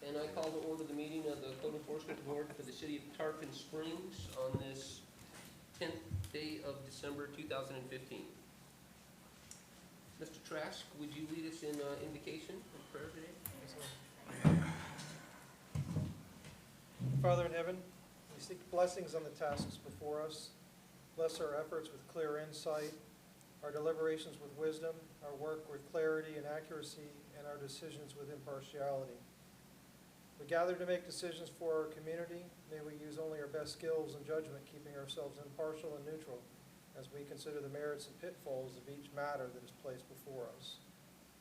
And I call to order the meeting of the Code Enforcement Board for the City of Tarpon Springs on this 10th day of December 2015. Mr. Trask, would you lead us in invocation and prayer today? Father in heaven, we seek blessings on the tasks before us. Bless our efforts with clear insight, our deliberations with wisdom, our work with clarity and accuracy, and our decisions with impartiality. We gather to make decisions for our community. May we use only our best skills and judgment, keeping ourselves impartial and neutral as we consider the merits and pitfalls of each matter that is placed before us,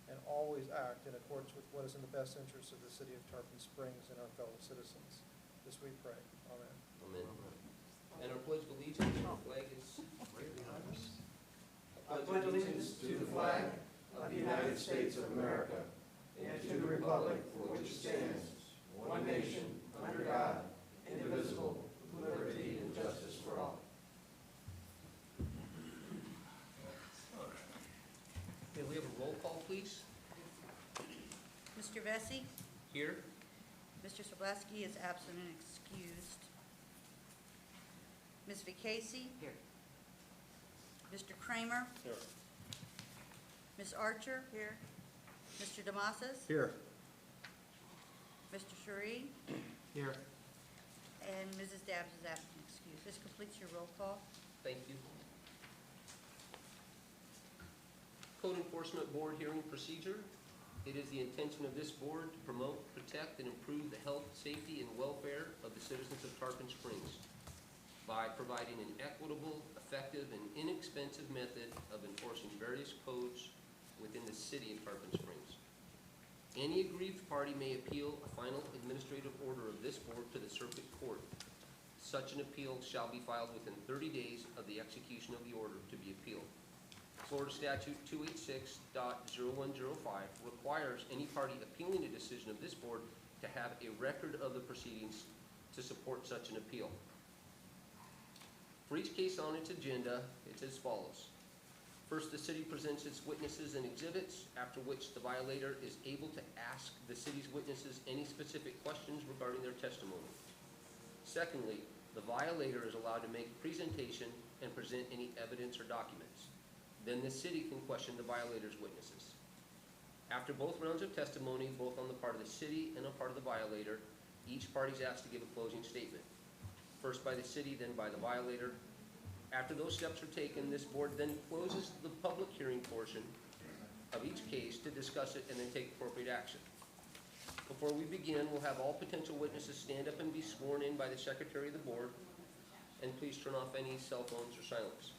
and always act in accordance with what is in the best interest of the City of Tarpon Springs and our fellow citizens. This we pray. Amen. Amen. And our pledge of allegiance, our flag is right behind us. I pledge allegiance to the flag of the United States of America and to the republic for which it stands, one nation, under God, indivisible, with liberty and justice for all. May we have a roll call, please? Mr. Vesey? Here. Mr. Sobleski is absent and excused. Ms. Vicasi? Here. Mr. Kramer? Here. Ms. Archer? Here. Mr. Damasas? Here. Mr. Sheree? Here. And Mrs. Dabbs is absent and excused. This completes your roll call. Thank you. Code Enforcement Board hearing procedure. It is the intention of this board to promote, protect, and improve the health, safety, and welfare of the citizens of Tarpon Springs by providing an equitable, effective, and inexpensive method of enforcing various codes within the city of Tarpon Springs. Any aggrieved party may appeal a final administrative order of this board to the circuit court. Such an appeal shall be filed within 30 days of the execution of the order to be appealed. Florida Statute 286.0105 requires any party appealing a decision of this board to have a record of the proceedings to support such an appeal. For each case on its agenda, it's as follows. First, the city presents its witnesses and exhibits, after which the violator is able to ask the city's witnesses any specific questions regarding their testimony. Secondly, the violator is allowed to make a presentation and present any evidence or documents. Then the city can question the violator's witnesses. After both rounds of testimony, both on the part of the city and on the part of the violator, each party is asked to give a closing statement. First by the city, then by the violator. After those steps are taken, this board then closes the public hearing portion of each case to discuss it and then take appropriate action. Before we begin, we'll have all potential witnesses stand up and be sworn in by the secretary of the board. And please turn off any cell phones or silence.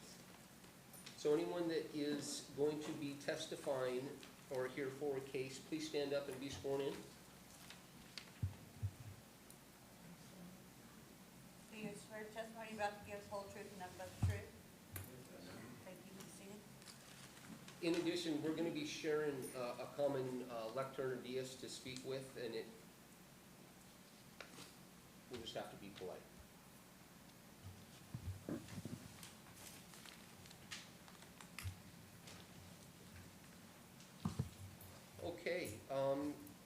So anyone that is going to be testifying or here for a case, please stand up and be sworn in. Do you swear the testimony you're about to give is the whole truth and nothing but the truth? Thank you. Be seated. In addition, we're going to be sharing a common lectern or dais to speak with, and we'll just have to be polite. Okay,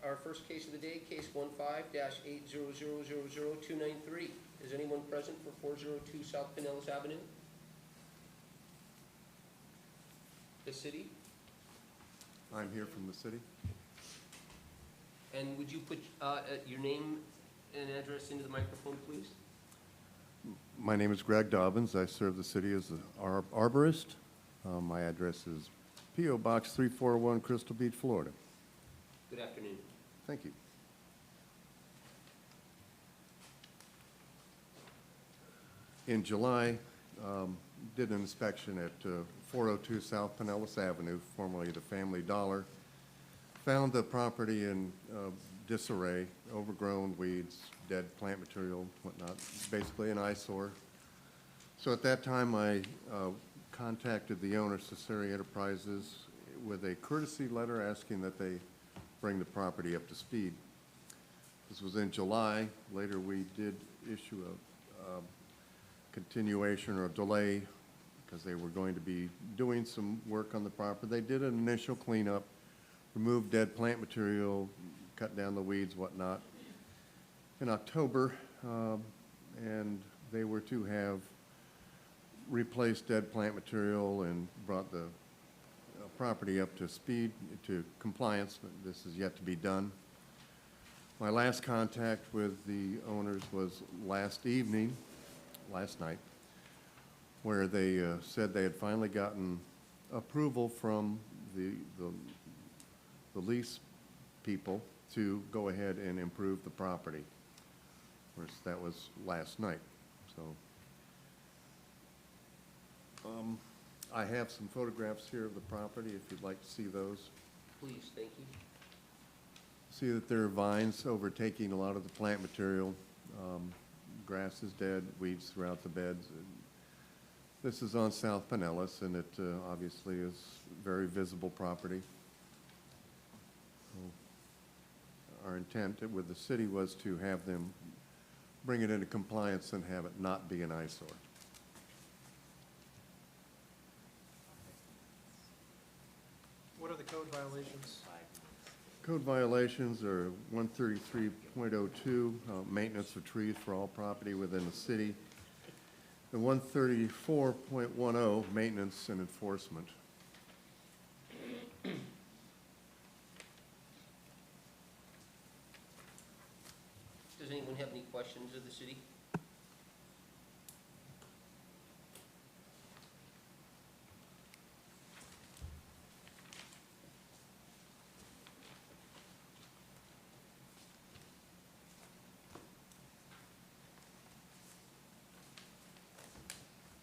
our first case of the day, case 15-800000293. Is anyone present for 402 South Pinellas Avenue? The city? I'm here from the city. And would you put your name and address into the microphone, please? My name is Greg Dobbins. I serve the city as an arborist. My address is P.O. Box 341, Crystal Beach, Florida. Good afternoon. Thank you. In July, did an inspection at 402 South Pinellas Avenue, formerly the Family Dollar. Found the property in disarray, overgrown weeds, dead plant material, whatnot, basically an eyesore. So at that time, I contacted the owner, Cesare Enterprises, with a courtesy letter asking that they bring the property up to speed. This was in July. Later, we did issue a continuation or a delay because they were going to be doing some work on the property. They did an initial cleanup, removed dead plant material, cut down the weeds, whatnot. in October, and they were to have replaced dead plant material and brought the property up to speed, to compliance, but this is yet to be done. My last contact with the owners was last night, where they said they had finally gotten approval from the lease people to go ahead and improve the property. Of course, that was last night, so. I have some photographs here of the property, if you'd like to see those. Please, thank you. See that there are vines overtaking a lot of the plant material. Grass is dead, weeds throughout the beds. This is on South Pinellas, and it obviously is very visible property. Our intent with the city was to have them bring it into compliance and have it not be an eyesore. What are the code violations? Code violations are 133.02, maintenance of trees for all property within the city, and 134.10, maintenance and enforcement. Does anyone have any questions of the city?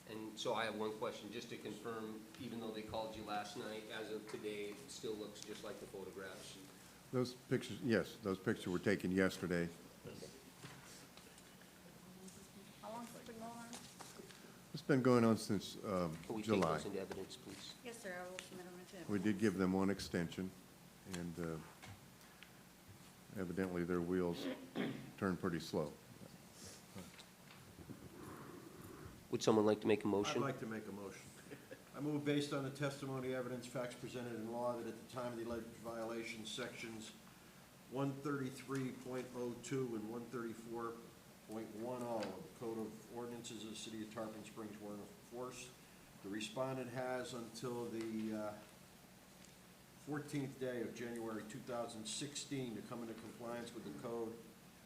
And so I have one question, just to confirm, even though they called you last night, as of today, it still looks just like the photographs? Those pictures, yes, those pictures were taken yesterday. How long's it been going on? It's been going on since Can we take July. those into evidence, please? Yes, sir, I will submit them to. We did give them one extension, and evidently their wheels turn pretty slow. Would someone like to make a motion? I'd like to make a motion. I move based on the testimony, evidence, facts presented in law that at the time of the alleged violation, sections 133.02 and 134.10 of the Code of Ordinances of the City of Tarpon Springs were in force. The respondent has until the 14th day of January 2016 to come into compliance with the code.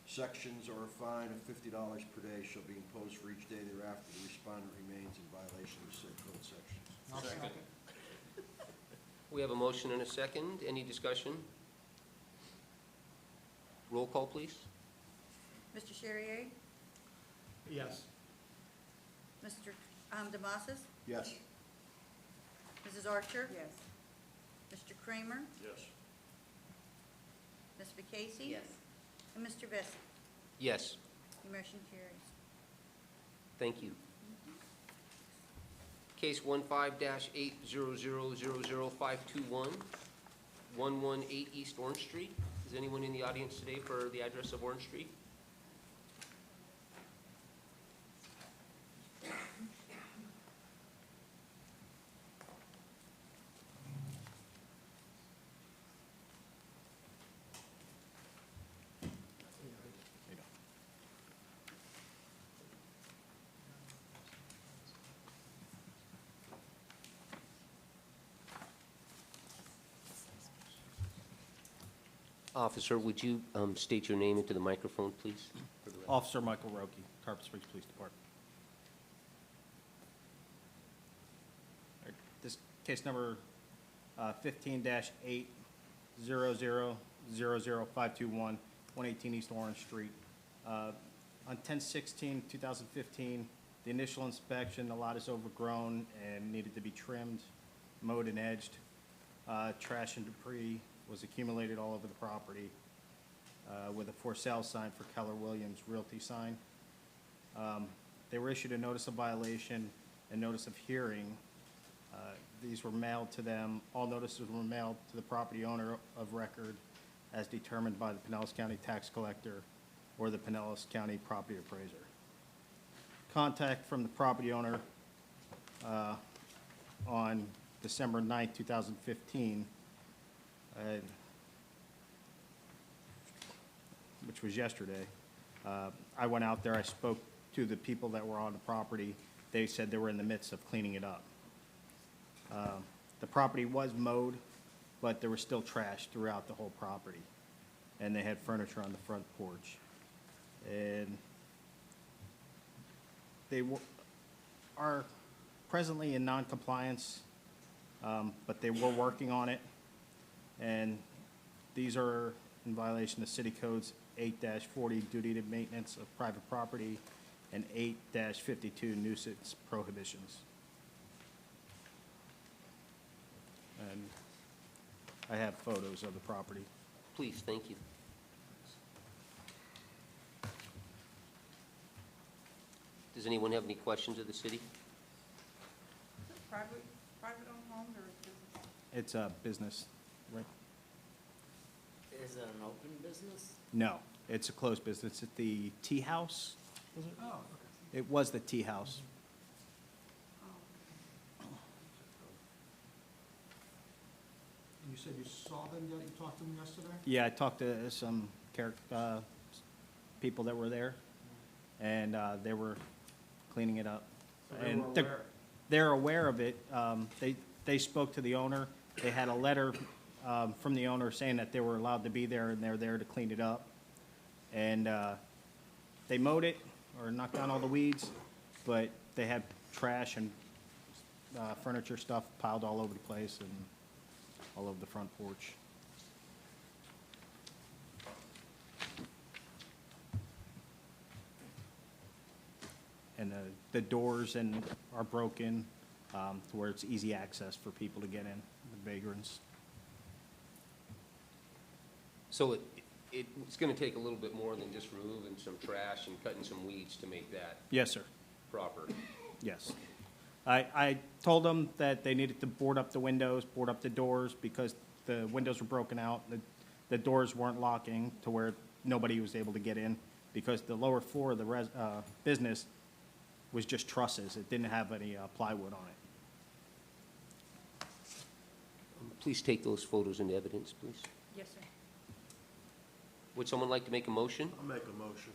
Sections or a fine of $50 per day shall be imposed for each day thereafter the respondent remains in violation of said code sections. Second. We have a motion and a second. Any discussion? Roll call, please. Mr. Charrier? Yes. Mr. Demasis? Yes. Mrs. Archer? Yes. Mr. Kramer? Yes. Ms. Vacasie? Yes. And Mr. Bessie? Yes, Your motion carries. thank you. Case 15-800000521, 118 East Orange Street. Is anyone in the audience today for the address of Orange Street? Officer, would you state your name into the microphone, please? for the record? Officer Michael Roki, Tarpon Springs Police Department. All right, this case number 15-800000521, 118 East Orange Street. On 10/16/2015, the initial inspection, the lot is overgrown and needed to be trimmed, mowed and edged. Trash and debris was accumulated all over the property with a for sale sign for Keller Williams Realty sign. They were issued a notice of violation and notice of hearing. These were mailed to them. All notices were mailed to the property owner of record as determined by the Pinellas County Tax Collector or the Pinellas County Property Appraiser. Contact from the property owner on December 9th, 2015, which was yesterday, I went out there, I spoke to the people that were on the property. They said they were in the midst of cleaning it up. The property was mowed, but there was still trash throughout the whole property. And they had furniture on the front porch. And they are presently in non-compliance, but they were working on it. And these are in violation of City Codes 8-40, duty to maintenance of private property, and 8-52, nuisance prohibitions. And I have photos of the property. Please, thank you. Does anyone have any questions of the city? Private owned homes or business? It's a business, right? Is it an open business? No, it's a closed business. It's the Tea House, was it? Oh, okay. It was the Tea House. And you said you saw them, you talked to them yesterday? Yeah, I talked to some people that were there, and they were cleaning it up. So they And were aware? they're aware of it. They spoke to the owner. They had a letter from the owner saying that they were allowed to be there, and they're there to clean it up. And they mowed it, or knocked down all the weeds, but they had trash and furniture stuff piled all over the place and all over the front porch. And the doors are broken to where it's easy access for people to get in, the vagrants. So it's going to take a little bit more than just removing some trash and cutting some weeds to make that Yes, sir. proper. Yes. I told them that they needed to board up the windows, board up the doors, because the windows were broken out. The doors weren't locking to where nobody was able to get in, because the lower floor of the business was just trusses. It didn't have any plywood on it. Please take those photos into evidence, please. Yes, sir. Would someone like to make a motion? I'll make a motion.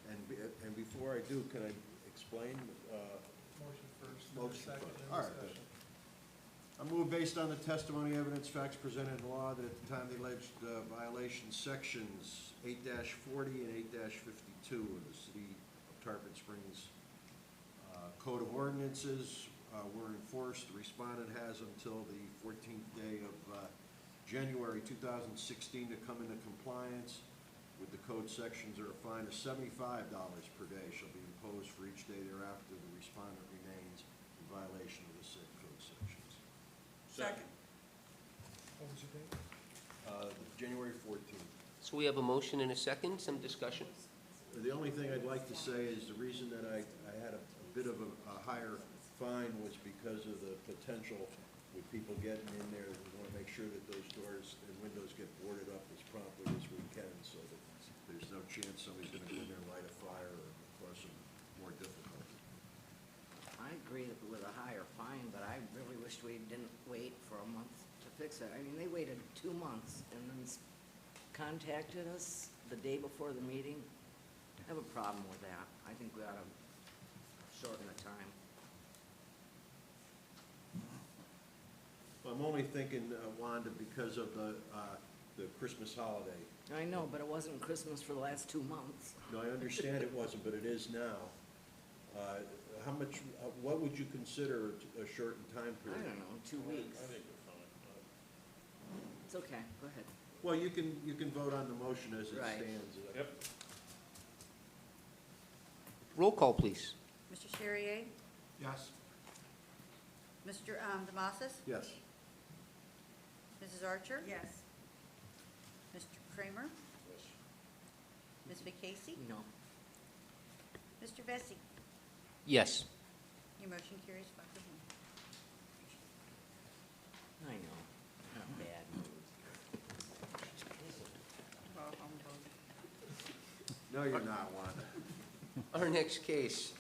And before I do, can I explain? Motion first, then Motion second, first. then All right, discussion. I move based on the testimony, evidence, facts presented in law that at the time the alleged violation sections 8-40 and 8-52 of the City of Tarpon Springs Code of Ordinances were enforced. The respondent has until the 14th day of January 2016 to come into compliance with the code sections, or a fine of $75 per day shall be imposed for each day thereafter the respondent remains in violation of the said code sections. Second. What was your date? January 14th. So we have a motion and a second, some discussion. The only thing I'd like to say is the reason that I had a bit of a higher fine was because of the potential with people getting in there. We want to make sure that those doors and windows get boarded up as promptly as we can, so that there's no chance somebody's going to go in there and light a fire or cause some more difficulty. I agree with a higher fine, but I really wished we didn't wait for a month to fix it. I mean, they waited 2 months and then contacted us the day before the meeting. I have a problem with that. I think we ought to shorten the time. I'm only thinking, Wanda, because of the Christmas holiday. I know, but it wasn't Christmas for the last 2 months. No, I understand it wasn't, but it is now. How much, what would you consider a shortened time I period? don't know, 2 weeks. It's okay, go ahead. Well, you can vote on the motion as it Right. stands. Yep. Roll call, please. Mr. Charrier? Yes. Mr. Demasis? Yes. Mrs. Archer? Yes. Mr. Kramer? Ms. McCasey? No. Mr. Bessie? Yes. Your motion carries 5 to 1. I know, not bad news. No, you're not, Wanda. Our next case,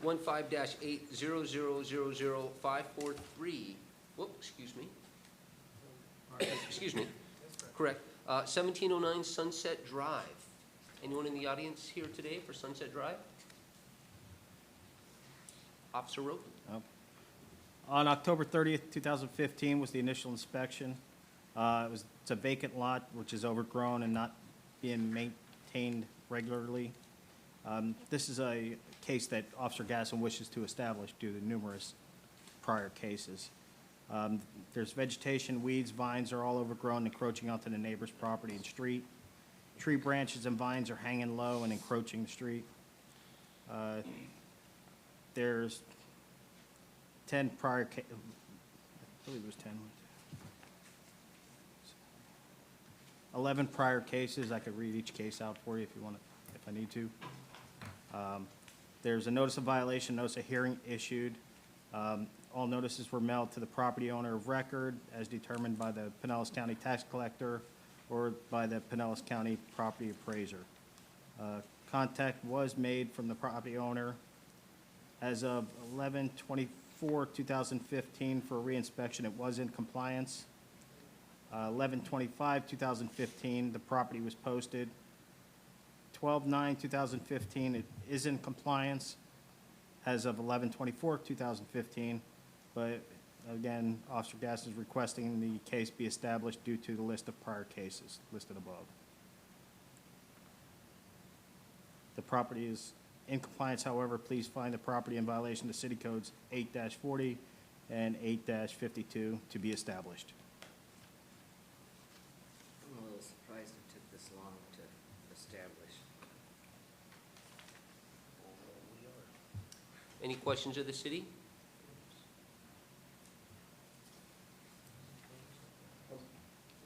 15-800000543. Whoop, excuse me. Excuse me. Correct. 1709 Sunset Drive. Anyone in the audience here today for Sunset Drive? Officer Roten? On October 30th, 2015 was the initial inspection. It's a vacant lot which is overgrown and not being maintained regularly. This is a case that Officer Gasson wishes to establish due to numerous prior cases. There's vegetation, weeds, vines are all overgrown, encroaching onto the neighbor's property and street. Tree branches and vines are hanging low and encroaching the street. There's 10 prior, I believe it was 10. 11 prior cases. I could read each case out for you if you want to, if I need to. There's a notice of violation, notice of hearing issued. All notices were mailed to the property owner of record as determined by the Pinellas County Tax Collector or by the Pinellas County Property Appraiser. Contact was made from the property owner as of 11/24/2015 for reinspection. It was in compliance. 11/25/2015, the property was posted. 12/9/2015, it is in compliance as of 11/24/2015, but again, Officer Gass is requesting the case be established due to the list of prior cases listed above. The property is in compliance, however, please find the property in violation of City Codes 8-40 and 8-52 to be established. I'm a little surprised it took this long to establish. Any questions of the city?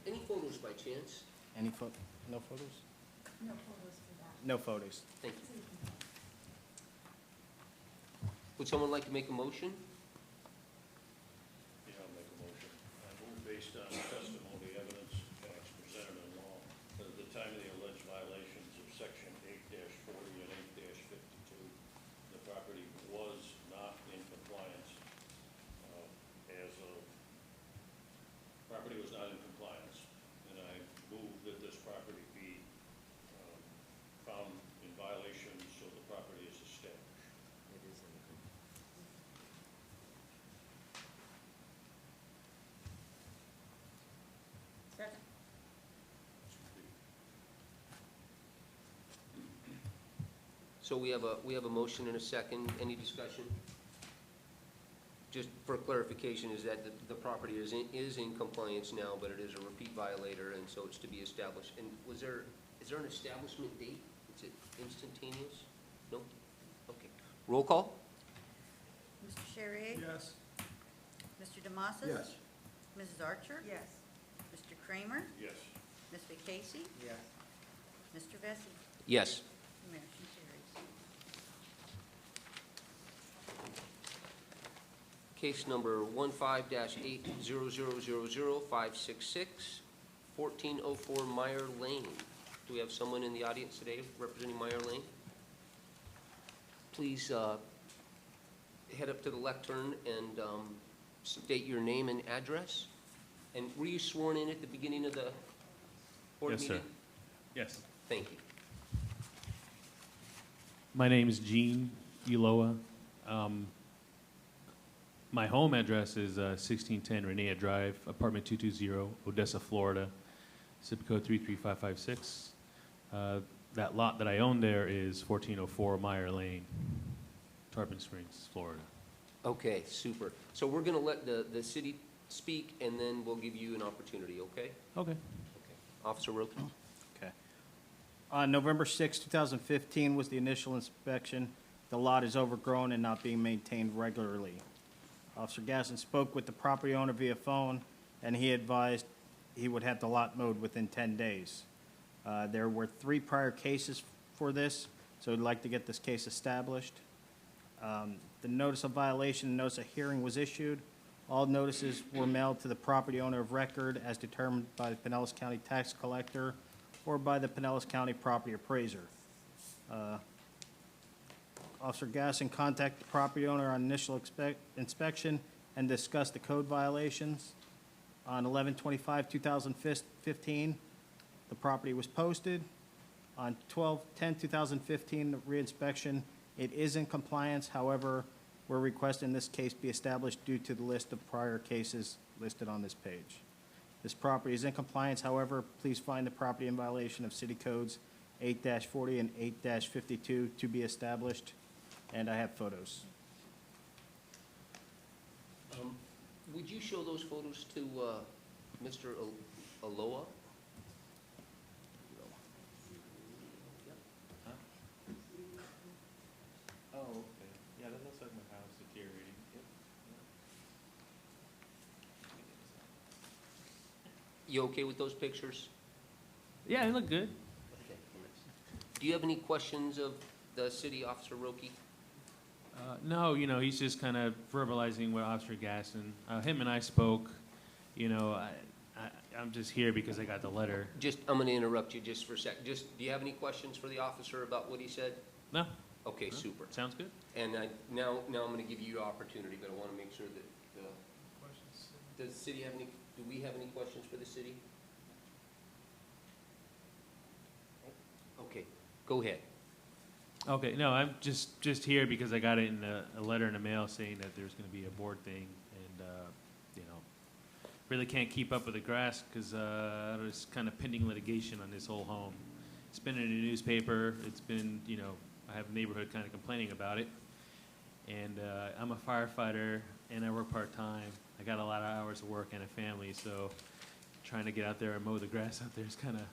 Any photos by chance? No photos? No photos for that. No photos. Thank you. Would someone like to make a motion? Yeah, I'll make a motion. I move based on testimony, evidence, and facts presented in law that at the time of the alleged violations of section 8-40 and 8-52, the property was not in compliance property was not in compliance, and I move that this property be found in violation so the property is established. It is in Second. So we have a motion and a second. Any discussion? Just for clarification, is that the property is in compliance now, but it is a repeat violator, and so it's to be established. And is there an establishment date? Is it instantaneous? No? Okay. Roll call? Mr. Charrier? Yes. Mr. DeMassa? Yes. Mrs. Archer? Yes. Mr. Kramer? Yes. Ms. Vaquesi? Yes. Mr. Vesey? Yes. Motion carries. Case number 15-800000566, 1404 Meyer Lane. Do we have someone in the audience today representing Meyer Lane? Please head up to the lectern and state your name and address. And were you sworn in at the beginning of the board Yes, meeting? sir. Yes. Thank you. My name is Gene Uloa. My home address is 1610 Renea Drive, apartment 220, Odessa, Florida, zip code 33556. That lot that I own there is 1404 Meyer Lane, Tarpon Springs, Florida. Okay, super. So we're going to let the city speak, and then we'll give you an opportunity, okay? Okay. Okay. Officer Roten? Okay. On November 6, 2015 was the initial inspection. The lot is overgrown and not being maintained regularly. Officer Gasson spoke with the property owner via phone, and he advised he would have the lot mowed within 10 days. There were 3 prior cases for this, so we'd like to get this case established. The notice of violation, notice of hearing was issued. All notices were mailed to the property owner of record as determined by the Pinellas County Tax Collector or by the Pinellas County Property Appraiser. Officer Gasson contacted the property owner on initial inspection and discussed the code violations. On 11/25/2015, the property was posted. On 12/10/2015 reinspection, it is in compliance. However, we're requesting this case be established due to the list of prior cases listed on this page. This property is in compliance. However, please find the property in violation of City Codes 8-40 and 8-52 to be established, and I have photos. Would you show those photos to Mr. Aloha? Oh, okay. Yeah, that looks like my house deteriorating. You okay with those pictures? Yeah, they look good. Okay. Do you have any questions of the city officer Roki? No, he's just kind of verbalizing what Officer Gasson, him and I spoke. I'm just here because I got the letter. I'm going to interrupt you just for a sec. Do you have any questions for the officer about what he said? No? Okay, No. super. Sounds good. And now I'm going to give you your opportunity, but I want to make sure that, does the city have any, do we have any questions for the city? Okay, go ahead. Okay, no, I'm just here because I got it in a letter in the mail saying that there's going to be a board thing, and really can't keep up with the grass because there's kind of pending litigation on this whole home. It's been in the newspaper. It's been, I have a neighborhood kind of complaining about it, and I'm a firefighter and I work part-time. I got a lot of hours of work and a family, so trying to get out there and mow the grass out there is kind of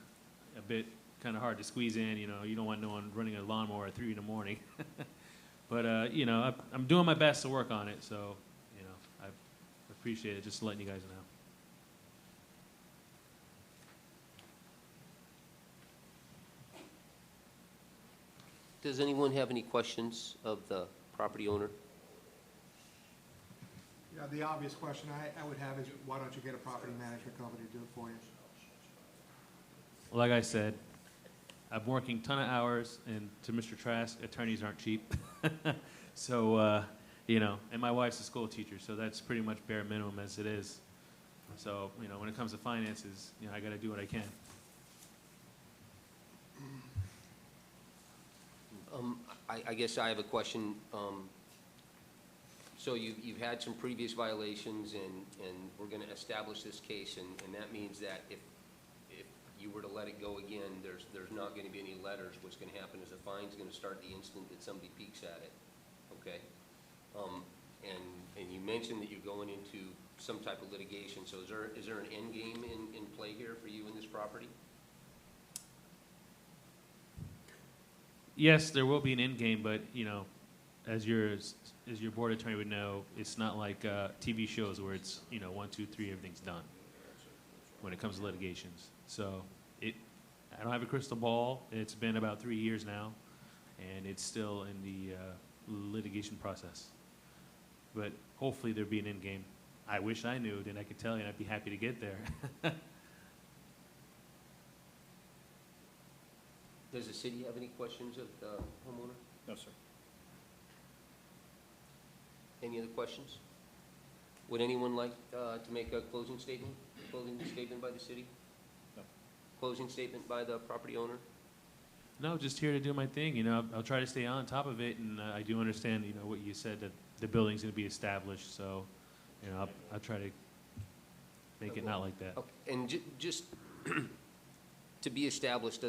kind of hard to squeeze in. You don't want no one running a lawnmower at 3 in the morning. But I'm doing my best to work on it, so I appreciate it. Just letting you guys know. Does anyone have any questions of the property owner? Yeah, the obvious question I would have is, why don't you get a property management company to do it for you? Like I said, I'm working a ton of hours, and to Mr. Trask, attorneys aren't cheap. So, and my wife's a school teacher, so that's pretty much bare minimum as it is. So, when it comes to finances, I got to do what I can. I guess I have a question. So you've had some previous violations, and we're going to establish this case, and that means that if you were to let it go again, there's not going to be any letters. What's going to happen is the fine's going to start the instant that somebody peeks at it, okay? And you mentioned that you're going into some type of litigation, so is there an end game in play here for you in this property? Yes, there will be an end game, but as your board attorney would know, it's not like TV shows where it's 1, 2, 3, everything's done when it comes to litigations. So I don't have a crystal ball. It's been about 3 years now, and it's still in the litigation process. But hopefully there'll be an end game. I wish I knew, then I could tell you, and I'd be happy to get there. Does the city have any questions of the homeowner? No, sir. Any other questions? Would anyone like to make a closing statement? Closing statement by the city? No. Closing statement by the property owner? No, just here to do my thing. I'll try to stay on top of it, and I do understand, what you said, that the building's going to be established. So, I'll try to make it not like that. Okay. And just to be established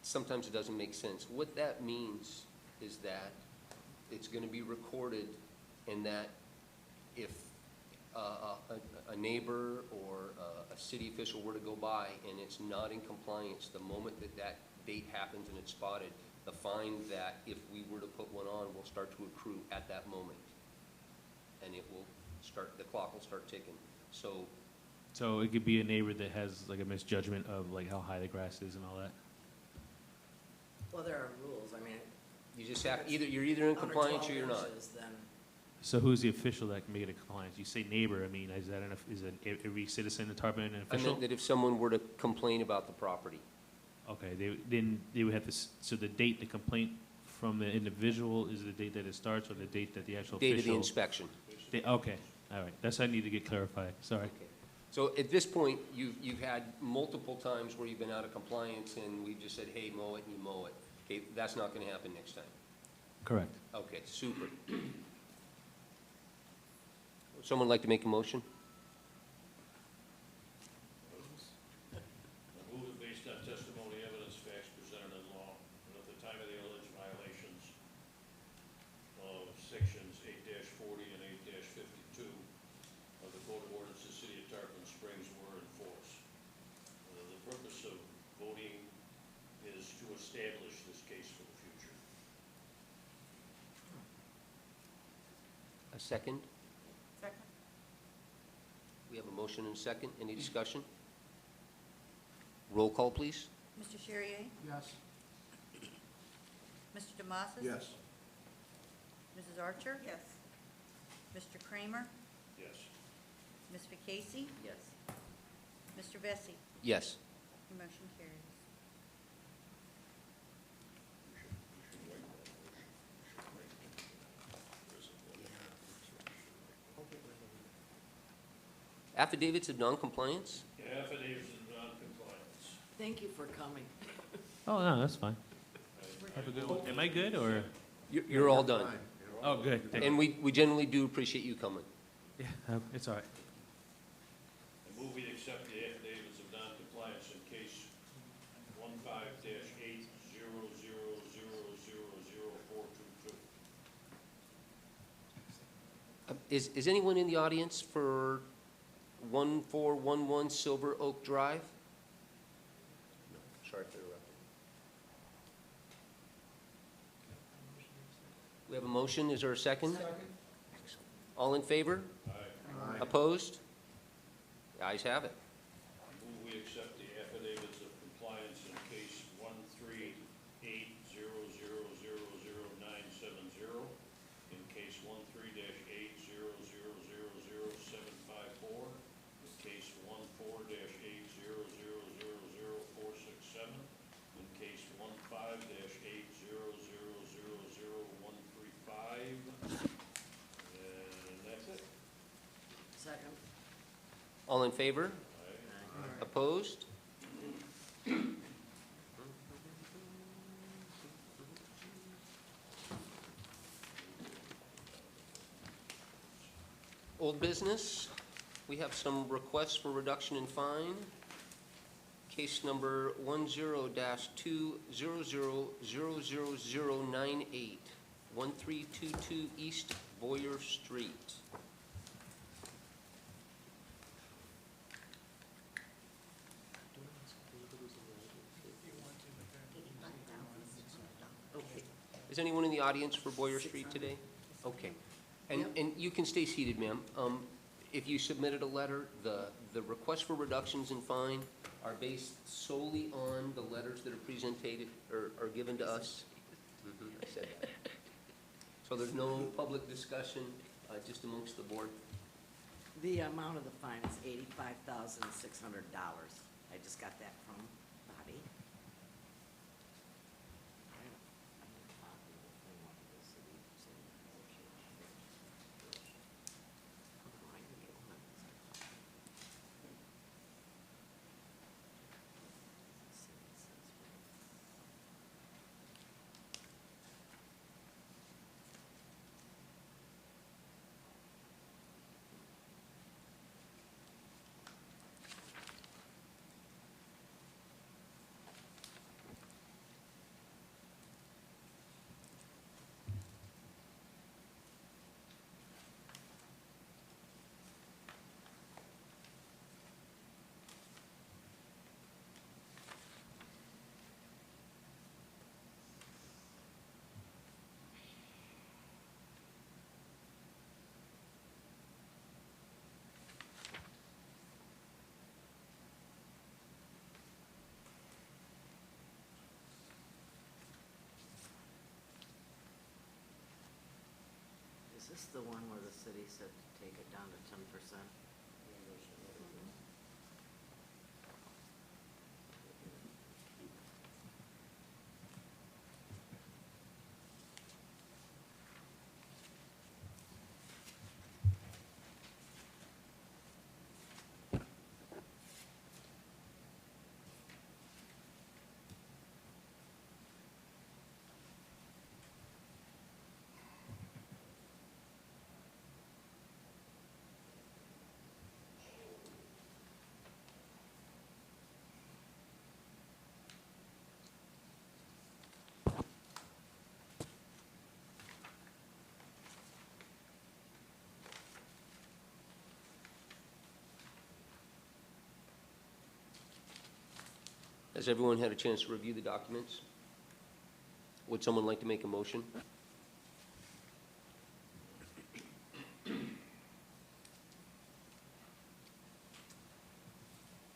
sometimes it doesn't make sense. What that means is that it's going to be recorded, and that if a neighbor or a city official were to go by and it's not in compliance, the moment that date happens and it's spotted, the fine that if we were to put one on will start to accrue at that moment. And the clock will start ticking. So it could be a neighbor that has like a misjudgment of like how high the grass is and all that. Well, there are rules, I mean. You just have, you're either in compliance or you're not. Under 12 inches, then, So who's the official that can make it a compliance? You say neighbor, I mean, is every citizen in Tarpon an I official? meant that if someone were to complain about the property. Okay, then they would have to, so the date the complaint from the individual is the date that it starts, or the date that the actual official? Date of the inspection. Okay, all right, that's what I need to get clarified, sorry. Okay. So at this point, you've had multiple times where you've been out of compliance and we've just said, hey, mow it, and you mow it. Okay, that's not gonna happen next time. Correct. Okay, super. Would someone like to make a motion? I move it based on testimony, evidence, facts presented in law, and at the time of the alleged violations of sections 8-40 and 8-52 of the Code of Ordinances, the City of Tarpon Springs were in force. The purpose of voting is to establish this case for the future. A second? Second. We have a motion and a second. Any discussion? Roll call, please. Mr. Charrier? Yes. Mr. Demosas? Yes. Mrs. Archer? Yes. Mr. Kramer? Yes. Ms. Vaquesi? Yes. Mr. Vesey? Yes. The motion carries. Affidavits of noncompliance? Affidavits of noncompliance. Thank you for coming. Oh, no, that's fine. Have a good one. Am I good, or? You're all done. Fine. Oh, good. Thank you. And we generally do appreciate you coming. Yeah, it's all right. I move we accept the affidavits of noncompliance in case 15-800000422. Is anyone in the audience for 1411 Silver Oak Drive? No, sorry for interrupting. We have a motion. Is there a second? Second. All in favor? Aye. Opposed? The ayes have it. Move we accept the affidavits of compliance in case 13800000970, in case 13-800000754, in case 14-800000467, in case 15-800000135, and that's it. Second. All in favor? Aye. Opposed? Old business, we have some requests for reduction in fine. Case number 10-200000098, 1322 East Boyer Street. Okay. Is anyone in the audience for Boyer Street today? Okay. And you can stay seated, ma'am. If you submitted a letter, the requests for reductions in fine are based solely on the letters that are presented or are given to us. I said that. So there's no public discussion, just amongst the board. The amount of the fine is $85,600. I just got that from Bobby. Is this the one where the city said to take it down to 10%? Has everyone had a chance to review the documents? Would someone like to make a motion?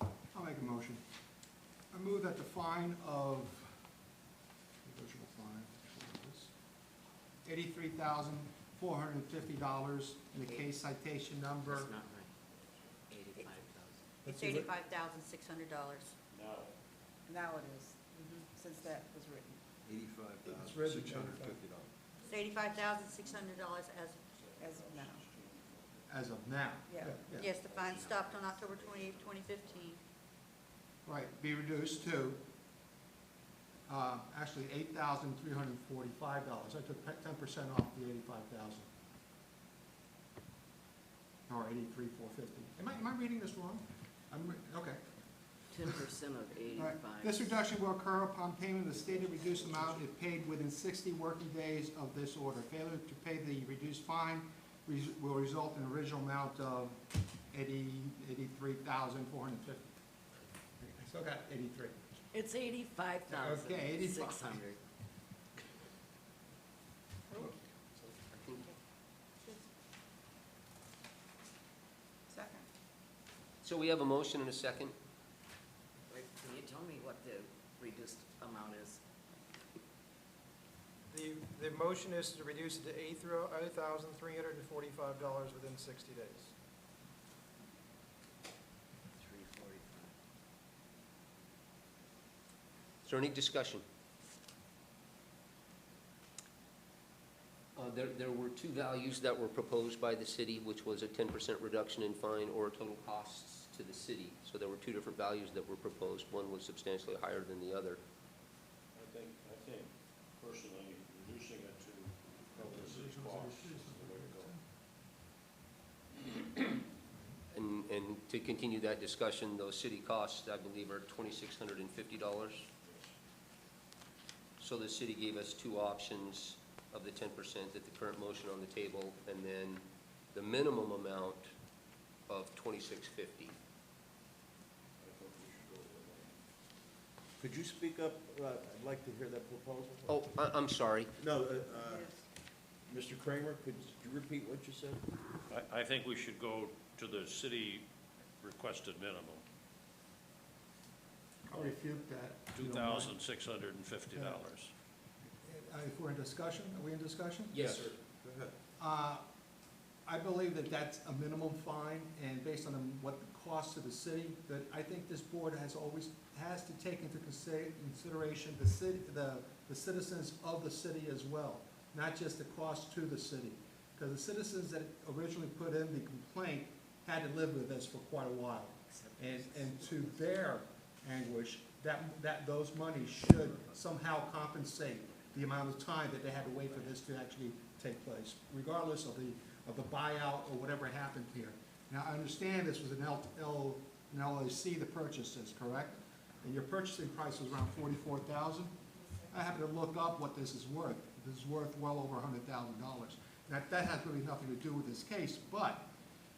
I'll make a motion. I move that the fine of, negotiable fine, $83,450 in the case citation number. That's not right. 85,000. It's $85,600. Now, Now it is, since that was written. It's written $85,650. It's $85,600 As of now. As of now. Yeah. yes, the fine stopped on October 28, 2015. Right, be reduced to, actually, $8,345. I took 10% off the $85,000. Or $83,450. Am I reading this wrong? Okay. 10% of All right. 85. This reduction will occur upon payment of the stated reduced amount if paid within 60 working days of this order. Failure to pay the reduced fine will result in an original amount of $83,450. I still got 83. It's 85,600. Okay, 85. Second. So we have a motion and a second. Wait, can you tell me what the reduced amount is? The motion is to reduce it to $8,345 within 60 days. 345. Is there any discussion? There were two values that were proposed by the city, which was a 10% reduction in fine or total costs to the city. So there were two different values that were proposed. One was substantially higher than the other. I think personally, reducing it to cover the city's costs is the way to go. And to continue that discussion, those city costs, I believe, are $2,650. So the city gave us two options of the 10% at the current motion on the table, and then the minimum amount of $2,650. I think we should go with that. Could you speak up? I'd like to hear that proposal. Oh, I'm sorry. No, Mr. Kramer, could you repeat what you said? I think we should go to the city requested minimum, I'll refute that. if you don't mind. $2,650. If we're in discussion, are we in discussion? Yes, sir. Go ahead. I believe that that's a minimum fine, and based on what the cost to the city, that I think this board has to take into consideration the citizens of the city as well, not just the cost to the city. Because the citizens that originally put in the complaint had to live with this for quite a while. And to their anguish, those monies should somehow compensate the amount of time that they had to wait for this to actually take place, regardless of the buyout or whatever happened here. Now, I understand this was an LLC that purchased this, correct? And your purchasing price was around $44,000. I happened to look up what this is worth. This is worth well over $100,000. Now, that has really nothing to do with this case, but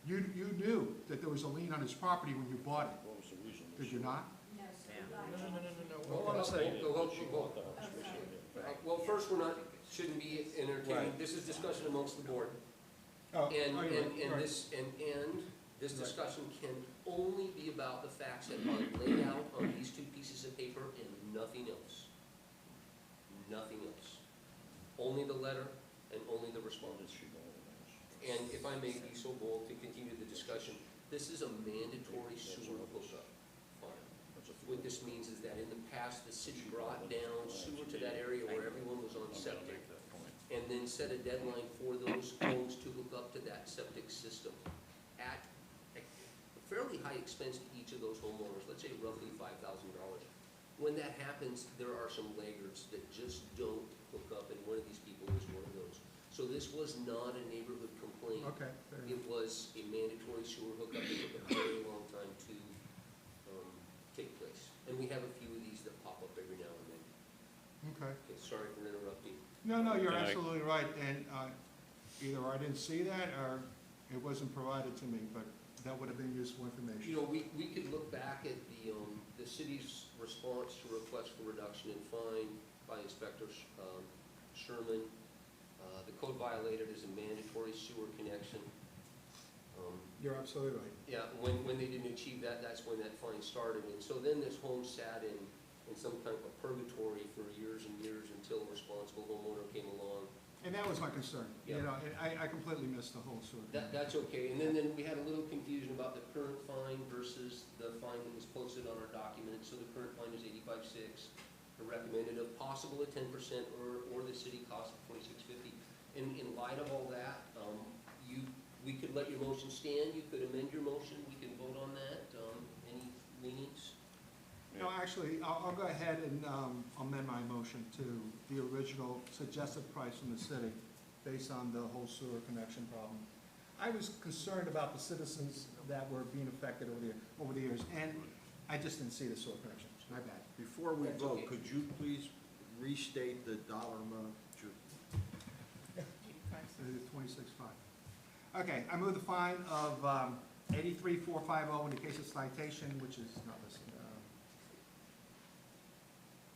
you knew that there was a lien on his property when you bought it, What was the reason? did you not? No, sir. No. Hold on a second. Well, first, shouldn't be entertaining, Right. this is discussion amongst the board. Oh, And you're right. this discussion can only be about the facts that are laid out on these two pieces of paper and nothing else. Nothing else. Only the letter and only the response. And if I may be so bold to continue the discussion, this is a mandatory sewer hookup fine. What this means is that in the past, the city brought down sewer to that area where everyone was on septic, and then set a deadline for those homes to hook up to that septic system at a fairly high expense to each of those homeowners, let's say roughly $5,000. When that happens, there are some laggards that just don't hook up, and one of these people is one of those. So this was not a neighborhood complaint. Okay, fair It enough. was a mandatory sewer hookup that took a very long time to take place. And we have a few of these that pop up every now and then. Okay. Okay, sorry for interrupting. No, you're Can I- absolutely right, and either I didn't see that, or it wasn't provided to me, but that would have been useful You information. know, we could look back at the city's response to request for reduction in fine by Inspector Sherman. The code violated is a mandatory sewer connection. You're absolutely right. Yeah, when they didn't achieve that, that's when that fine started. And so then this home sat in some kind of a purgatory for years and years until a responsible homeowner came along. And that was my concern, you Yeah. know, and I completely missed the whole sort of. That's okay. And then we had a little confusion about the current fine versus the fine that was posted on our document. So the current fine is $85,600. The recommended of possible at 10% or the city cost of $26.50. In light of all that, we could let your motion stand. You could amend your motion. We can vote on that. Any leanings? No, actually, I'll go ahead and amend my motion to the original suggested price from the city based on the whole sewer connection problem. I was concerned about the citizens that were being affected over the years, and I just didn't see the sewer connection. My bad. Before we That's vote, okay. could you please restate the dollar amount? $26,500. Okay, I move the fine of $83,450 in the case of citation, which is not listed.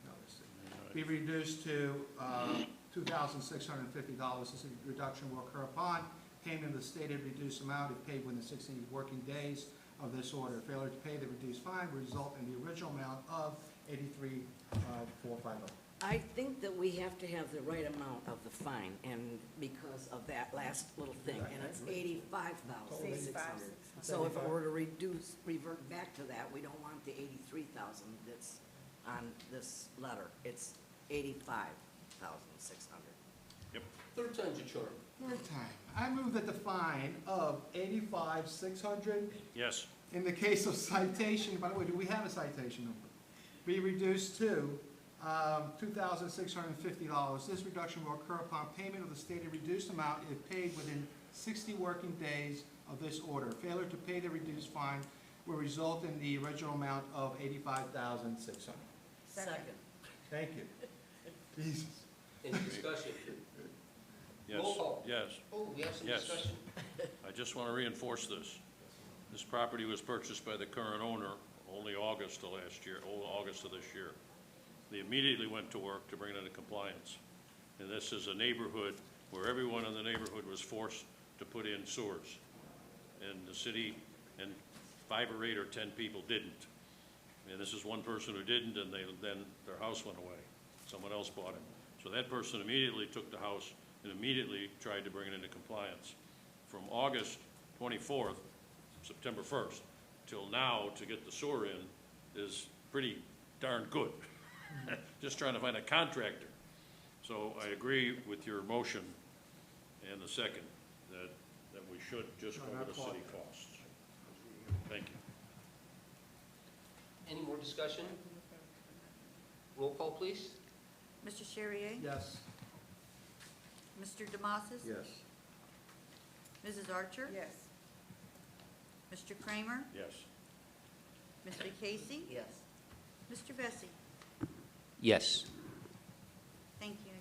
Not listed. Be reduced to $2,650. This reduction will occur upon payment of the stated reduced amount if paid within 16 working days of this order. Failure to pay the reduced fine will result in the original amount of $83,450. I think that we have to have the right amount of the fine, and because of that last little thing, and it's $85,600. So if it were to revert back to that, we don't want the $83,000 that's on this letter. It's $85,600. Third time's a charm. Third time. I move that the fine of $85,600 Yes. in the case of citation, by the way, do we have a citation number? Be reduced to $2,650. This reduction will occur upon payment of the stated reduced amount if paid within 60 working days of this order. Failure to pay the reduced fine will result in the original amount of $85,600. Second. Thank you. Jesus. Any discussion? Yes. Roll call. Yes. Oh, we have some Yes. discussion. I just want to reinforce this. This property was purchased by the current owner only August of last year, August of this year. They immediately went to work to bring it into compliance. And this is a neighborhood where everyone in the neighborhood was forced to put in sewers. And the city and 5 or 8 or 10 people didn't. And this is one person who didn't, and then their house went away. Someone else bought it. So that person immediately took the house and immediately tried to bring it into compliance. From August 24th, September 1st, till now to get the sewer in is pretty darn good. Just trying to find a contractor. So I agree with your motion and the second, that we should just No, cover not the city qualified. costs. Thank you. Any more discussion? Roll call, please. Mr. Charrier? Yes. Mr. Demosas? Yes. Mrs. Archer? Yes. Mr. Kramer? Yes. Mr. Casey? Yes. Mr. Bessie? Yes. Thank you.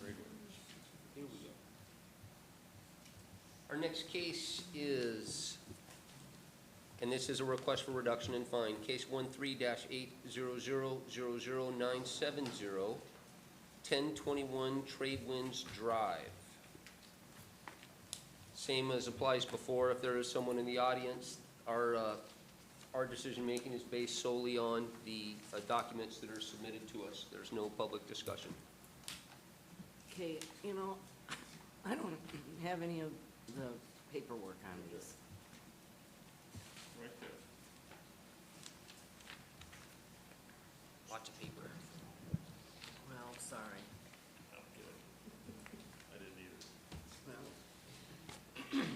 Very good. Here we go. Our next case is, and this is a request for reduction in fine, case 13-800000970, 1021 Trade Winds Drive. Same as applies before. If there is someone in the audience, our decision-making is based solely on the documents that are submitted to us. There's no public discussion. Okay, you know, I don't have any of the paperwork on these. Right there. Lots of paper. Well, sorry. I'm kidding. I didn't either. Well, what do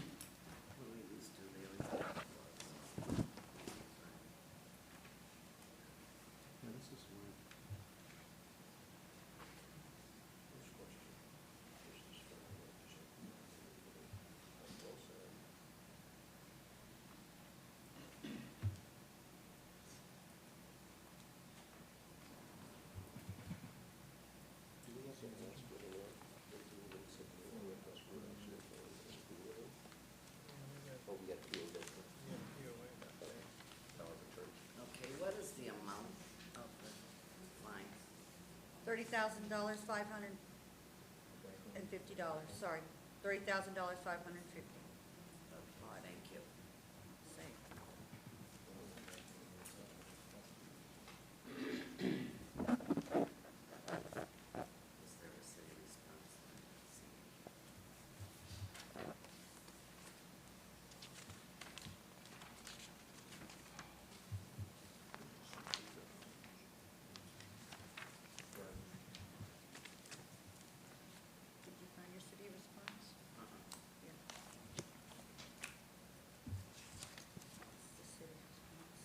we used to, they always have it. Yeah, this is weird. First question. First is for well said. $30,550, sorry, $30,550. Thank you. Same. Is there a city response? Let's see. Did you find your city response? Yeah. The city response.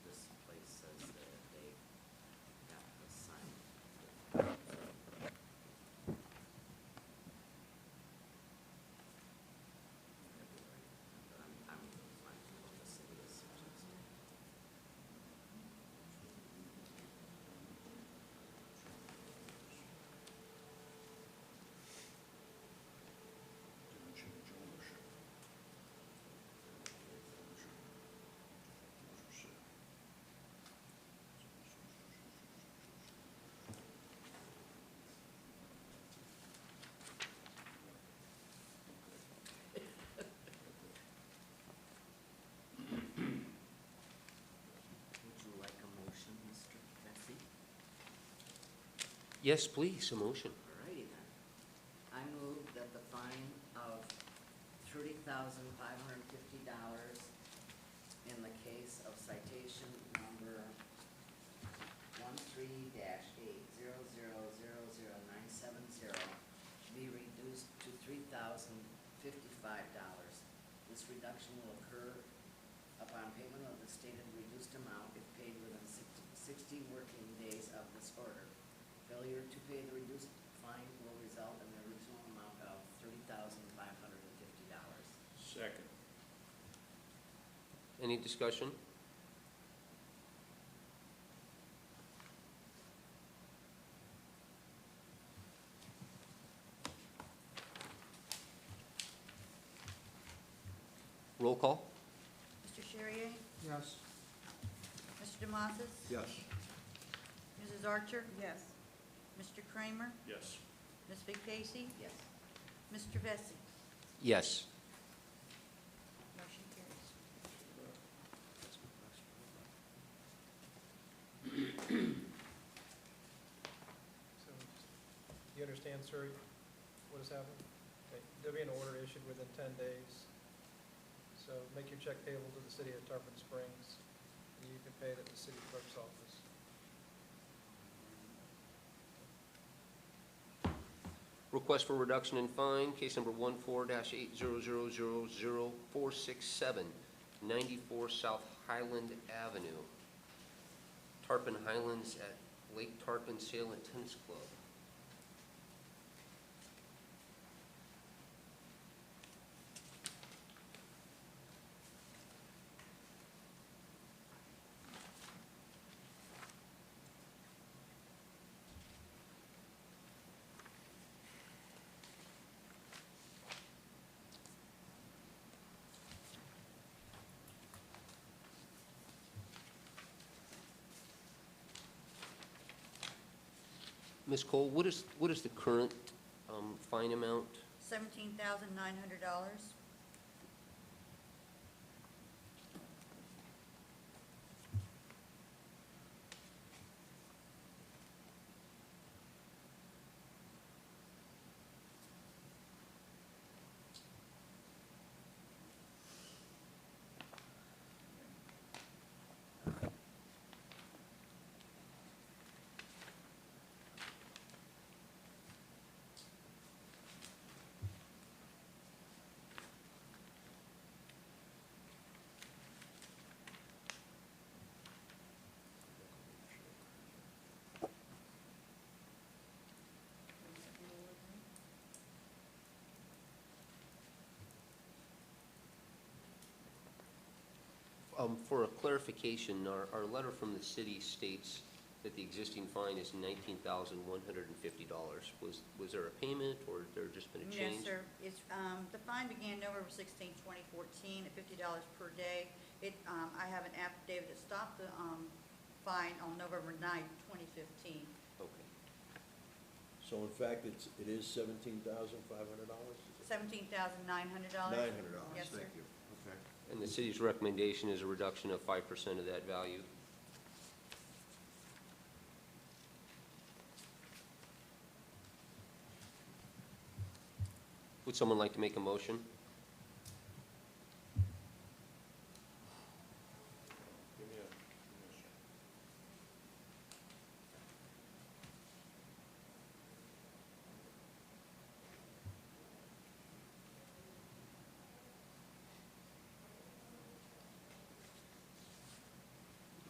This place says that they got the sign. But I'm fine with what the city is suggesting. Didn't change ownership. Would you like a motion, Mr. Bessie? Yes, please, a motion. Alrighty then. I move that the fine of $30,550 in the case of citation number 13-800000970 be reduced to $3,055. This reduction will occur upon payment of the stated reduced amount if paid within 60 working days of this order. Failure to pay the reduced fine will result in the original amount of $30,550. Second. Any discussion? Roll call? Mr. Charrier? Yes. Mr. Demosas? Yes. Mrs. Archer? Yes. Mr. Kramer? Yes. Ms. Vacy? Yes. Mr. Bessie? Yes. Motion carries. So, you understand, sir, what has happened? Okay, there'll be an order issued within 10 days. So make your check payable to the city of Tarpon Springs, and you can pay it at the city clerk's office. Request for reduction in fine, case number 14-800000467, 94 South Highland Avenue. Tarpon Highlands at Lake Tarpon Sail and Tennis Club. Ms. Cole, what is the current fine amount? $17,900. For a clarification, our letter from the city states that the existing fine is $19,150. Was there a payment, or has there just been a change? No, sir. It's, the fine began November 16, 2014, at $50 per day. I have an affidavit that stopped the fine on November 9, 2015. Okay. So in fact, it is $17,500? $17,900. $900, Yes, sir. thank you. Okay. And the city's recommendation is a reduction of 5% of that value. Would someone like to make a motion? Give me a second.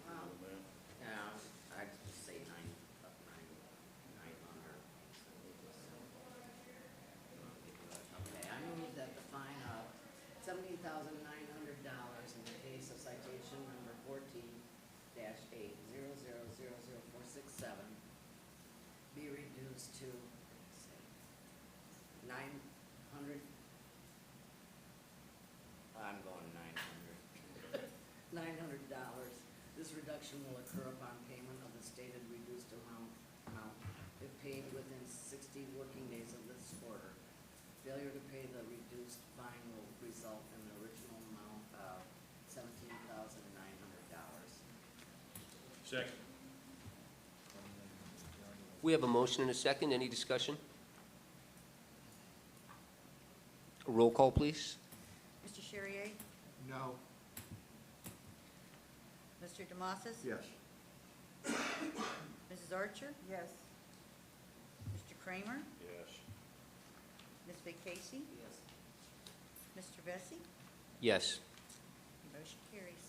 Well, Ma'am? yeah, I'd just say 900. Okay, I move that the fine of $17,900 in the case of citation number 14-800000467 be reduced to, say, 900. I'm going 900. $900. This reduction will occur upon payment of the stated reduced amount if paid within 60 working days of this order. Failure to pay the reduced fine will result in the original amount of $17,900. Second. We have a motion and a second. Any discussion? Roll call, please. Mr. Charrier? No. Mr. Demasis? Yes. Mrs. Archer? Yes. Mr. Kramer? Yes. Ms. Vacacy? Yes. Mr. Vesey? Yes. Motion carries.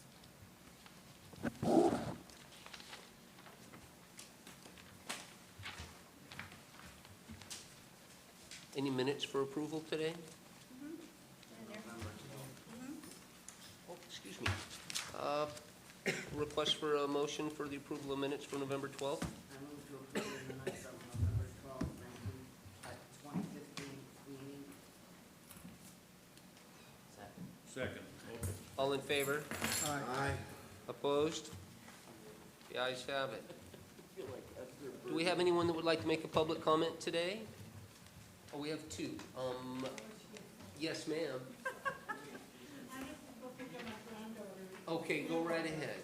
Any minutes for approval today? November 12th. Oh, excuse me. Request for a motion for the approval of minutes for November 12th? I move to approve the minutes of November 12th, 2015 meeting. Second. Second. All in favor? Aye. Opposed? The ayes have it. Do we have anyone that would like to make a public comment today? Oh, we have two. Yes, ma'am. Okay, go right ahead.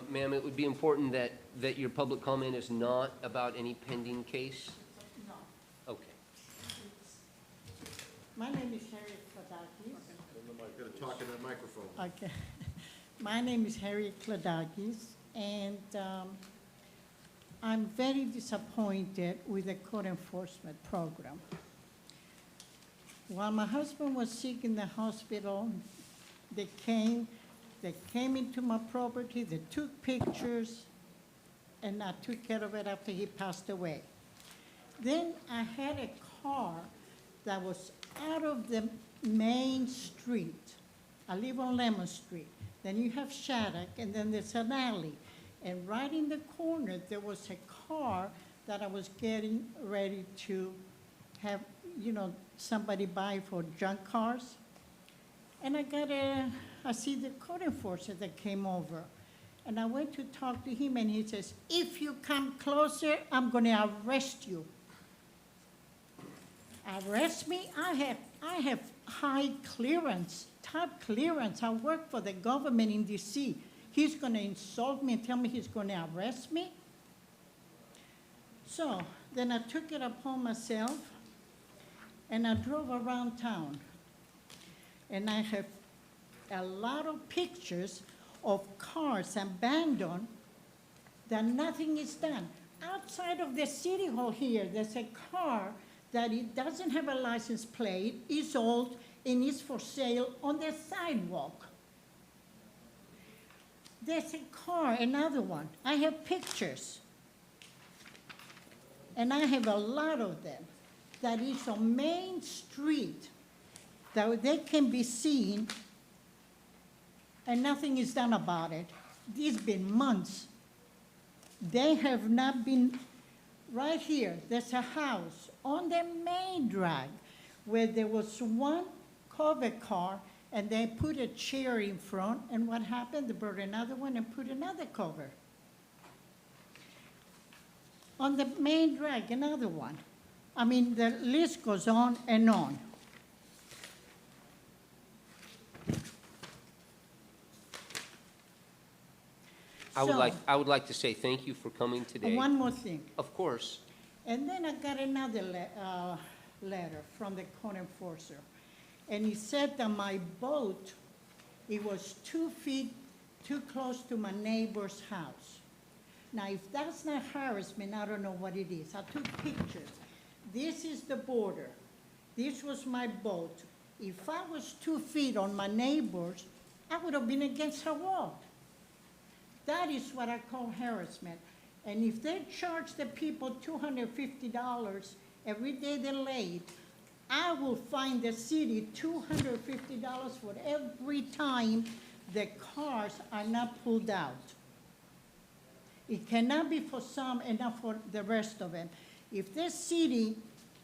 Ma'am, it would be important that your public comment is not about any pending case? No. Okay. My name is Harriet Kladakis. Gotta talk in that microphone. Okay. My name is Harriet Kladakis, and I'm very disappointed with the code enforcement program. While my husband was sick in the hospital, they came into my property, they took pictures, and I took care of it after he passed away. Then I had a car that was out of the main street. I live on Lemon Street. Then you have Shattuck, and then there's an alley. And right in the corner, there was a car that I was getting ready to have, somebody buy for junk cars. And I see the code enforcer that came over. And I went to talk to him, and he says, if you come closer, I'm gonna arrest you. Arrest me? I have high clearance, top clearance. I work for the government in DC. He's gonna insult me and tell me he's gonna arrest me? So then I took it upon myself, and I drove around town. And I have a lot of pictures of cars abandoned that nothing is done. Outside of the city hall here, there's a car that it doesn't have a license plate, is old, and is for sale on the sidewalk. There's a car, another one. I have pictures. And I have a lot of them. That is on Main Street. that they can be seen, and nothing is done about it. It's been months. They have not been, right here, there's a house on the main drag where there was one covered car and they put a chair in front, and what happened? They brought another one and put another cover. On the main drag, another one. I mean, the list goes on and on. I would So- I would like to say thank you for coming today. One more thing. Of course. And then I got another letter from the code enforcer. And he said that my boat, it was 2 feet too close to my neighbor's house. Now, if that's not harassment, I don't know what it is. I took pictures. This is the border. This was my boat. If I was 2 feet on my neighbor's, I would have been against her wall. That is what I call harassment. And if they charge the people $250 every day they're late, I will fine the city $250 for every time the cars are not pulled out. It cannot be for some and not for the rest of them. If this city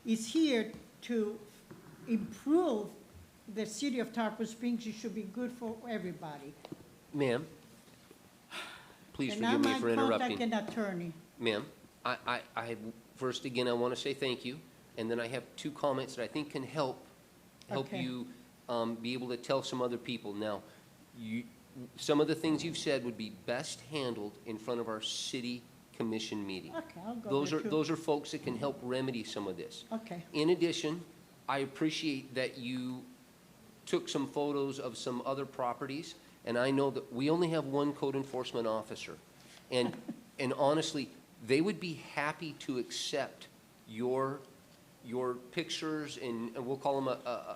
is here to improve the city of Tarpon Springs, it should be good for everybody. Ma'am, please And forgive me for I might interrupting. contact an attorney. Ma'am, first again, I want to say thank you, and then I have 2 comments that I think can help Okay. you be able to tell some other people. Now, some of the things you've said would be best handled in front of our city commission meeting. Okay, I'll go Those there are, too. those are folks that can help remedy some of this. Okay, In addition, I appreciate that you took some photos of some other properties, and I know that we only have one code enforcement officer. And, and honestly, they would be happy to accept your pictures, and we'll call them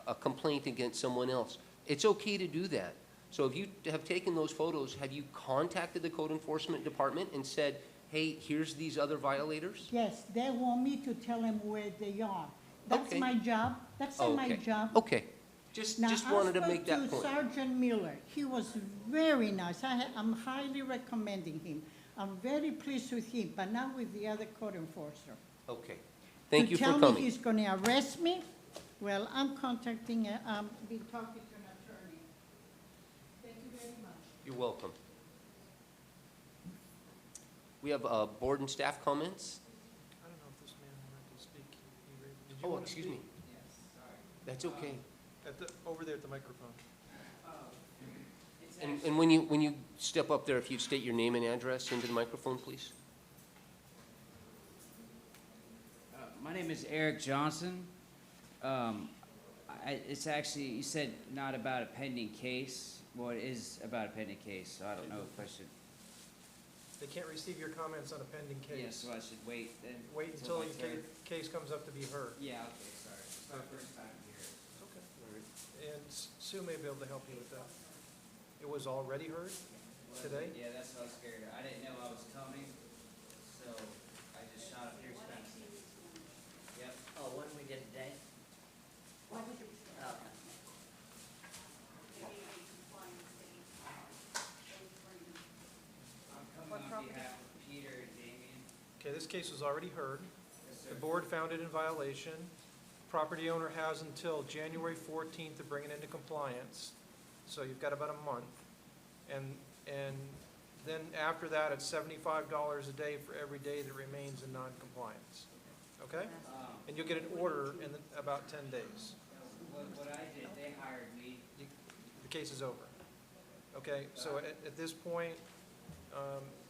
a complaint against someone else. It's okay to do that. So if you have taken those photos, have you contacted the code enforcement department and said, hey, here's these other violators? yes, they want me to tell them where they are. That's Okay. my job, that's not my Okay. job. Okay, just wanted to make that Now, I spoke point. to Sergeant Miller. He was very nice. I'm highly recommending him. I'm very pleased with him, but not with the other code enforcer. Okay, thank you for To tell me coming. he's gonna arrest me, well, I'm contacting, been talking to an attorney. Thank you very much. You're welcome. We have board and staff comments. I don't know if this man wanted to speak. Did you Oh, want to excuse speak? me. That's okay. Over there at the microphone. And when you step up there, if you'd state your name and address into the microphone, please. My name is Eric Johnson. It's actually, you said not about a pending case. Well, it is about a pending case, so I don't know if I should, They can't receive your comments on a pending yeah, case. so I should wait then? Wait until my your turn? case comes up to be heard. Yeah, okay, sorry. It's my first time here. Okay. And Sue may be able to help you with that. It was already heard today? Yeah, that's what I was scared of. I didn't know I was coming, so I just shot up here expensive. Yep. Oh, when we did today? Okay. I'm coming What on property? behalf of Peter and Damien. Okay, this case was already heard. Yes, The sir. board found it in violation. Property owner has until January 14th to bring it into compliance. So you've got about a month. And then after that, it's $75 a day for every day that remains in non-compliance. Okay? And you'll get an order in about 10 days. What I did, they hired me. The case is over. Okay, so at this point,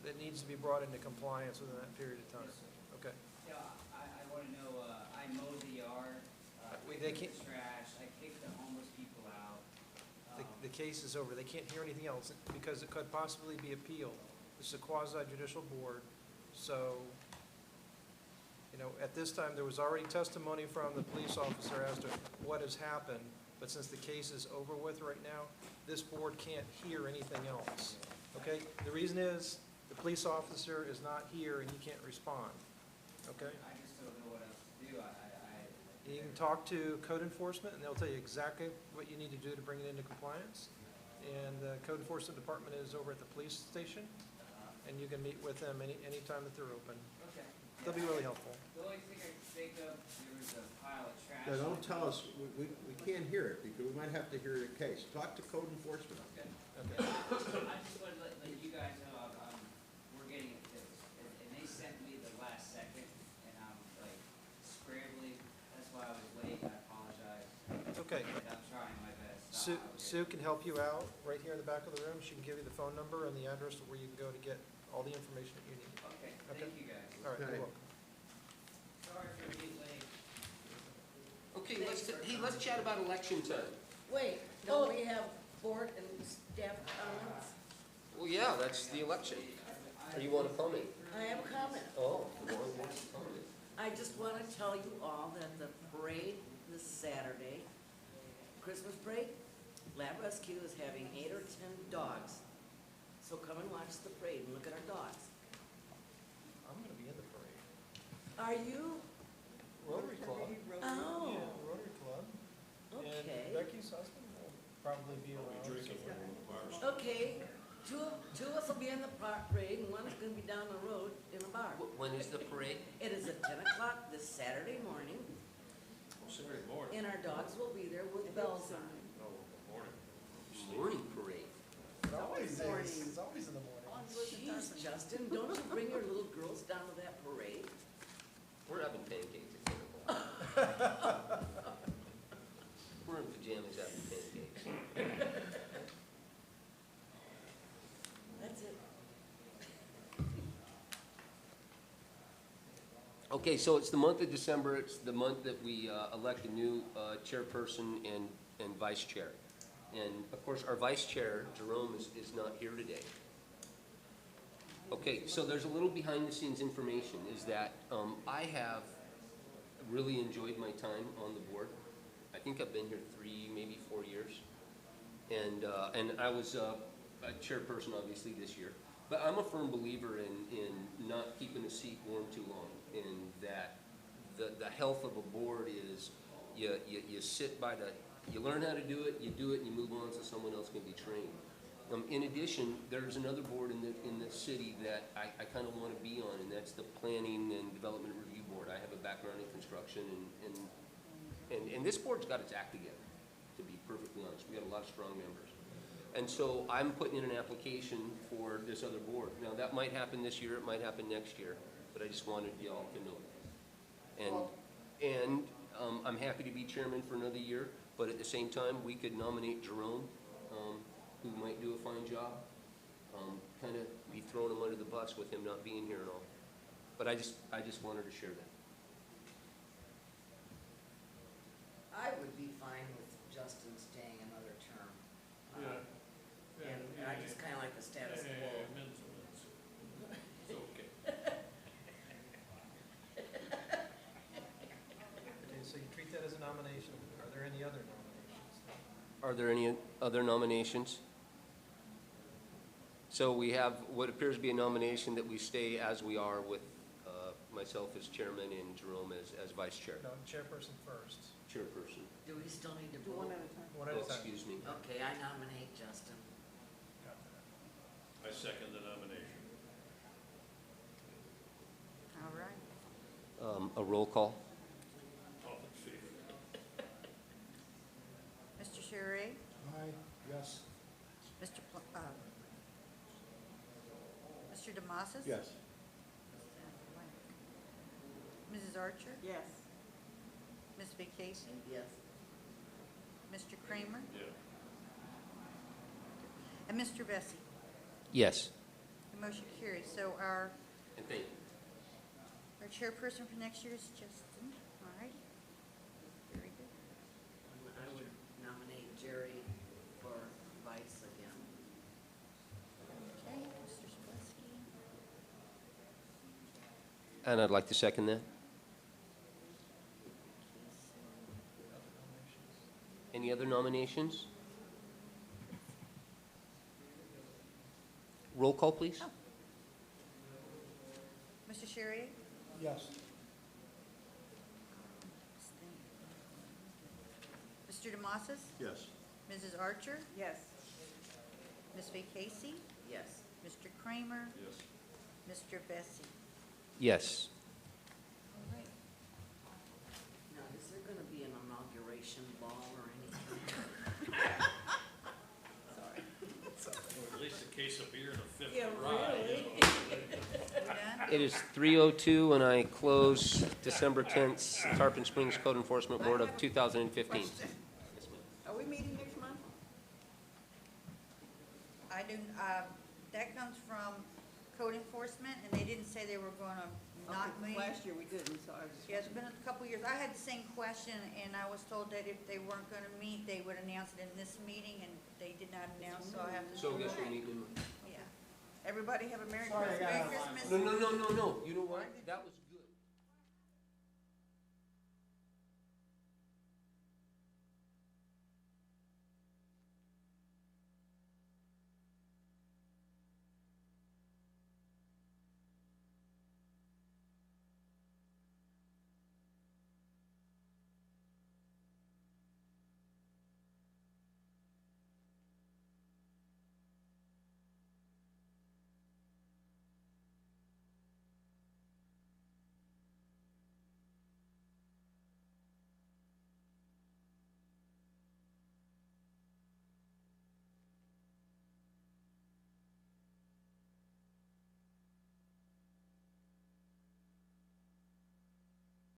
it needs to be brought into compliance within that period of time. Okay. Yeah, I want to know, I mowed the yard, They picked can't- the trash, I kicked the homeless people out. The case is over. They can't hear anything else because it could possibly be appealed. This is a quasi-judicial board, so, at this time, there was already testimony from the police officer as to what has happened, but since the case is over with right now, this board can't hear anything else, okay? The reason is, the police officer is not here and he can't respond, okay? I just don't know what else to do. You can talk to code enforcement, and they'll tell you exactly what you need to do to bring it into compliance. And the code enforcement department is over at the police station, and you can meet with them anytime that they're open. Okay. They'll be really helpful. The only thing I could think of, there was a pile of trash. Now, don't tell us, we can't hear it, because we might have to hear your case. Talk to code enforcement. Okay. Okay. I just wanted to let you guys know, we're getting it fixed. And they sent me the last second, and I'm like scrambling. That's why I was late. I apologize. Okay. But I'm trying my best. Sue can help you out right here in the back of the room. She can give you the phone number and the address to where you can go to get all the information that you need. Okay, Okay. thank you guys. All right, Okay. you're welcome. Sorry for being late. Okay, let's chat about election time. Wait, don't we have board and staff comments? Well, yeah, that's the election. Or you want to comment? I have a comment. Oh, Warren wants to comment. I just want to tell you all that the parade this Saturday, Christmas parade, Lab Rescue is having 8 or 10 dogs. So come and watch the parade and look at our dogs. I'm gonna be in the parade. Are you? Rotary Club. Oh, Yeah, Rotary Club. okay. And Becky's husband will probably be around. Okay, two of us will be in the parade and one is gonna be down the road in a bar. When is the parade? It is at 10 o'clock this Saturday morning, Saturday morning. and our dogs will be there with bells on. No, morning. Morning parade. It always Morning. is. It's always in the morning. Jeez, Justin, don't you bring your little girls down to that parade? We're having pancakes at 10 o'clock. We're in pajamas having pancakes. That's it. Okay, so it's the month of December. It's the month that we elect a new chairperson and vice chair. And of course, our vice chair, Jerome, is not here today. Okay, so there's a little behind-the-scenes information, is that I have really enjoyed my time on the board. I think I've been here 3, maybe 4 years. And I was a chairperson, obviously, this year. But I'm a firm believer in not keeping a seat warm too long, in that the health of a board is you sit by you learn how to do it, and you move on so someone else can be trained. In addition, there's another board in the city that I kind of want to be on, and that's the Planning and Development Review Board. I have a background in construction, and this board's got its act together, to be perfectly honest. We got a lot of strong members. And so I'm putting in an application for this other board. Now, that might happen this year, it might happen next year, but I just wanted y'all to know. And I'm happy to be chairman for another year, but at the same time, we could nominate Jerome, who might do a fine job. Kind of be throwing him under the bus with him not being here and all. But I just wanted to share that. I would be fine with Justin staying another term. And I just kind of like the status quo. It's okay. Okay, so you treat that as a nomination. Are there any other nominations? Are there any other nominations? So we have what appears to be a nomination that we stay as we are with myself as chairman and Jerome as vice chair. No, chairperson first. Chairperson. Do we still need to Do vote? one at a time. One at Oh, a time. excuse me. Okay, I nominate Justin. Got that. I second the nomination. All right. A roll call. All in favor? Mr. Sherry? Aye, yes. Mr. Mr. DeMasis? Yes. Mrs. Archer? Yes. Ms. Vacason? Yes. Mr. Kramer? Yeah. And Mr. Bessie? Yes. The motion carries. So our And thank you. chairperson for next year is Justin. All right. Very good. I would nominate Jerry for vice again. Okay, Mr. Splitsky. And I'd like to second that. Any other nominations? Roll call, please. Oh. Mr. Sherry? Yes. Mr. DeMasis? Yes. Mrs. Archer? Yes. Ms. Vacacy? Yes. Mr. Kramer? Yes. Mr. Bessie? Yes. All right. Now, is there gonna be an inauguration ball or anything? Or at least a case of beer and a fifth Yeah, rye. really? We're done? It is 3:02, and I close December 10th Tarpon Springs Code Enforcement Board of 2015. Question. Are we meeting next month? I do, that comes from code enforcement, and they didn't say they were gonna not Okay, meet. last year we didn't, so I was just. Yeah, it's been a couple years. I had the same question, and I was told that if they weren't gonna meet, they would announce it in this meeting, and they did not announce, so I have to. So I guess we need to... Yeah. Everybody have a Merry Sorry, I Christmas. got Merry Christmas. No. You know what? That was